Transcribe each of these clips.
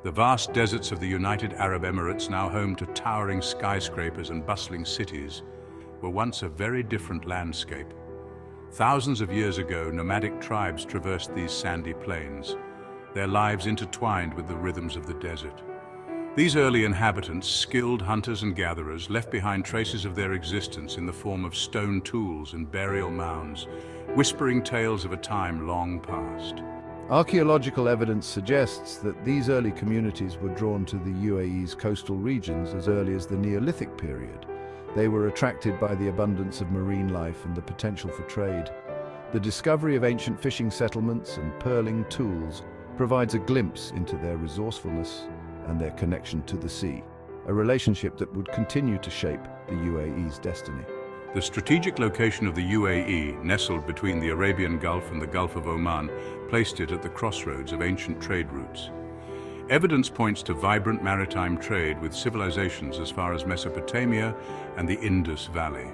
The vast deserts of the United Arab Emirates, now home to towering skyscrapers and bustling cities, were once a very different landscape. Thousands of years ago, nomadic tribes traversed these sandy plains, their lives intertwined with the rhythms of the desert. These early inhabitants, skilled hunters and gatherers, left behind traces of their existence in the form of stone tools and burial mounds, whispering tales of a time long past. Archaeological evidence suggests that these early communities were drawn to the UAE's coastal regions as early as the Neolithic period. They were attracted by the abundance of marine life and the potential for trade. The discovery of ancient fishing settlements and pearling tools provides a glimpse into their resourcefulness and their connection to the sea, a relationship that would continue to shape the UAE's destiny. The strategic location of the UAE, nestled between the Arabian Gulf and the Gulf of Oman, placed it at the crossroads of ancient trade routes. Evidence points to vibrant maritime trade with civilizations as far as Mesopotamia and the Indus Valley.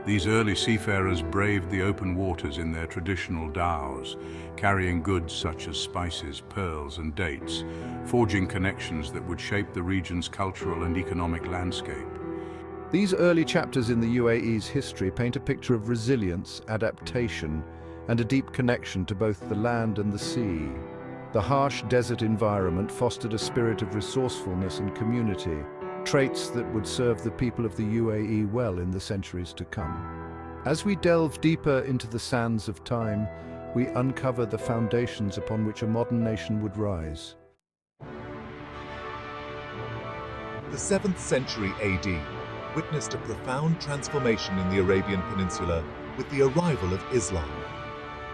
These early seafarers braved the open waters in their traditional dhows, carrying goods such as spices, pearls, and dates, forging connections that would shape the region's cultural and economic landscape. These early chapters in the UAE's history paint a picture of resilience, adaptation, and a deep connection to both the land and the sea. The harsh desert environment fostered a spirit of resourcefulness and community, traits that would serve the people of the UAE well in the centuries to come. As we delve deeper into the sands of time, we uncover the foundations upon which a modern nation would rise. The 7th century AD witnessed a profound transformation in the Arabian Peninsula with the arrival of Islam.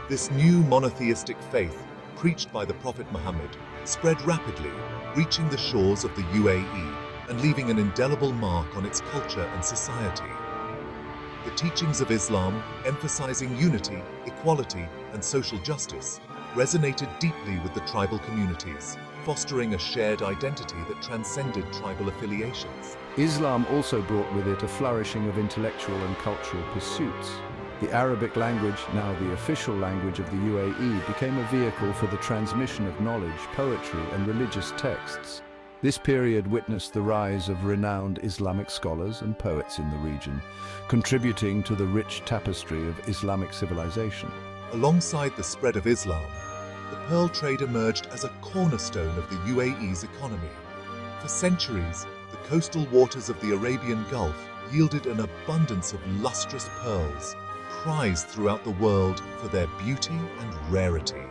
This new monotheistic faith, preached by the Prophet Muhammad, spread rapidly, reaching the shores of the UAE and leaving an indelible mark on its culture and society. The teachings of Islam, emphasizing unity, equality, and social justice, resonated deeply with the tribal communities, fostering a shared identity that transcended tribal affiliations. Islam also brought with it a flourishing of intellectual and cultural pursuits. The Arabic language, now the official language of the UAE, became a vehicle for the transmission of knowledge, poetry, and religious texts. This period witnessed the rise of renowned Islamic scholars and poets in the region, contributing to the rich tapestry of Islamic civilization. Alongside the spread of Islam, the pearl trade emerged as a cornerstone of the UAE's economy. For centuries, the coastal waters of the Arabian Gulf yielded an abundance of lustrous pearls, prized throughout the world for their beauty and rarity.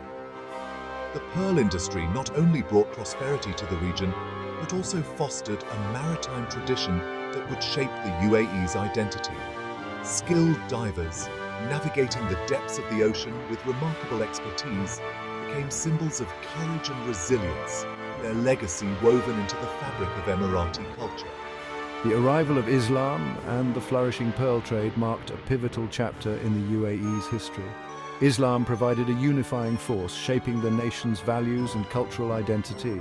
The pearl industry not only brought prosperity to the region, but also fostered a maritime tradition that would shape the UAE's identity. Skilled divers, navigating the depths of the ocean with remarkable expertise, became symbols of courage and resilience, their legacy woven into the fabric of Emirati culture. The arrival of Islam and the flourishing pearl trade marked a pivotal chapter in the UAE's history. Islam provided a unifying force, shaping the nation's values and cultural identity.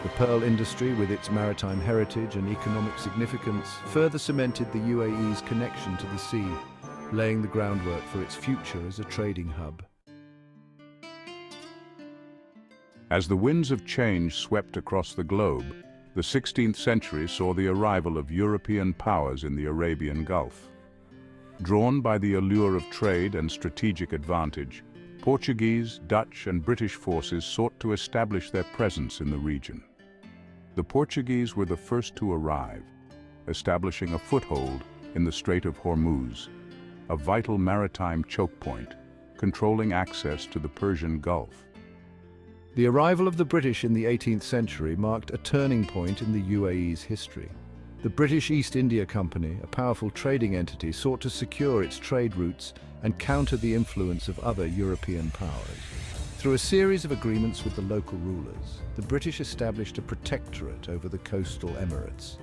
The pearl industry, with its maritime heritage and economic significance, further cemented the UAE's connection to the sea, laying the groundwork for its future as a trading hub. As the winds of change swept across the globe, the 16th century saw the arrival of European powers in the Arabian Gulf. Drawn by the allure of trade and strategic advantage, Portuguese, Dutch, and British forces sought to establish their presence in the region. The Portuguese were the first to arrive, establishing a foothold in the Strait of Hormuz, a vital maritime choke point, controlling access to the Persian Gulf. The arrival of the British in the 18th century marked a turning point in the UAE's history. The British East India Company, a powerful trading entity, sought to secure its trade routes and counter the influence of other European powers. Through a series of agreements with the local rulers, the British established a protectorate over the coastal emirates,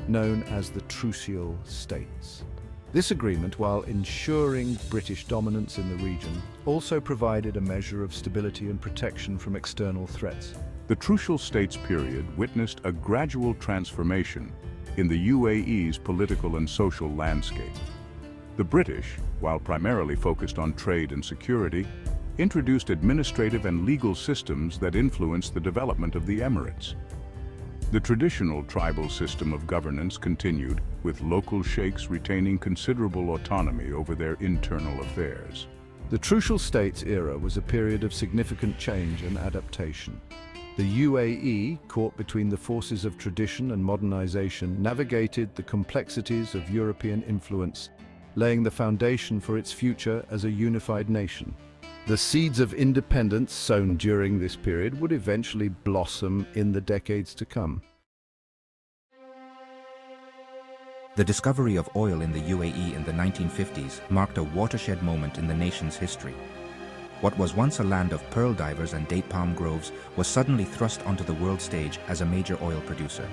known as the Trucial States. This agreement, while ensuring British dominance in the region, also provided a measure of stability and protection from external threats. The Trucial States period witnessed a gradual transformation in the UAE's political and social landscape. The British, while primarily focused on trade and security, introduced administrative and legal systems that influenced the development of the Emirates. The traditional tribal system of governance continued, with local sheikhs retaining considerable autonomy over their internal affairs. The Trucial States era was a period of significant change and adaptation. The UAE, caught between the forces of tradition and modernization, navigated the complexities of European influence, laying the foundation for its future as a unified nation. The seeds of independence sown during this period would eventually blossom in the decades to come. The discovery of oil in the UAE in the 1950s marked a watershed moment in the nation's history. What was once a land of pearl divers and date palm groves was suddenly thrust onto the world stage as a major oil producer.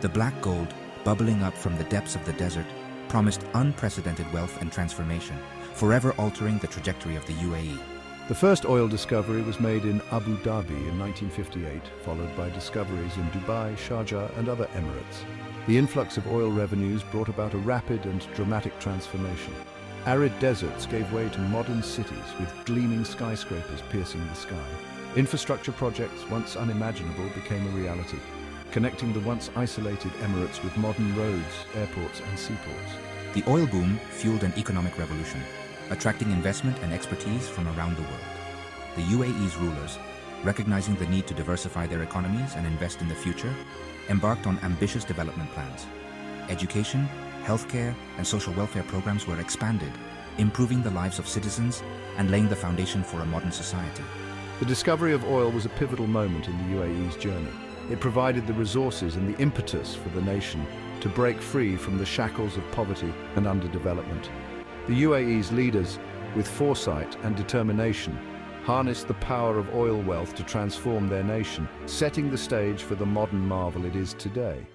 The black gold, bubbling up from the depths of the desert, promised unprecedented wealth and transformation, forever altering the trajectory of the UAE. The first oil discovery was made in Abu Dhabi in 1958, followed by discoveries in Dubai, Sharjah, and other emirates. The influx of oil revenues brought about a rapid and dramatic transformation. Arid deserts gave way to modern cities with gleaming skyscrapers piercing the sky. Infrastructure projects, once unimaginable, became a reality, connecting the once isolated Emirates with modern roads, airports, and seaports. The oil boom fueled an economic revolution, attracting investment and expertise from around the world. The UAE's rulers, recognizing the need to diversify their economies and invest in the future, embarked on ambitious development plans. Education, healthcare, and social welfare programs were expanded, improving the lives of citizens and laying the foundation for a modern society. The discovery of oil was a pivotal moment in the UAE's journey. It provided the resources and the impetus for the nation to break free from the shackles of poverty and underdevelopment. The UAE's leaders, with foresight and determination, harnessed the power of oil wealth to transform their nation, setting the stage for the modern marvel it is today.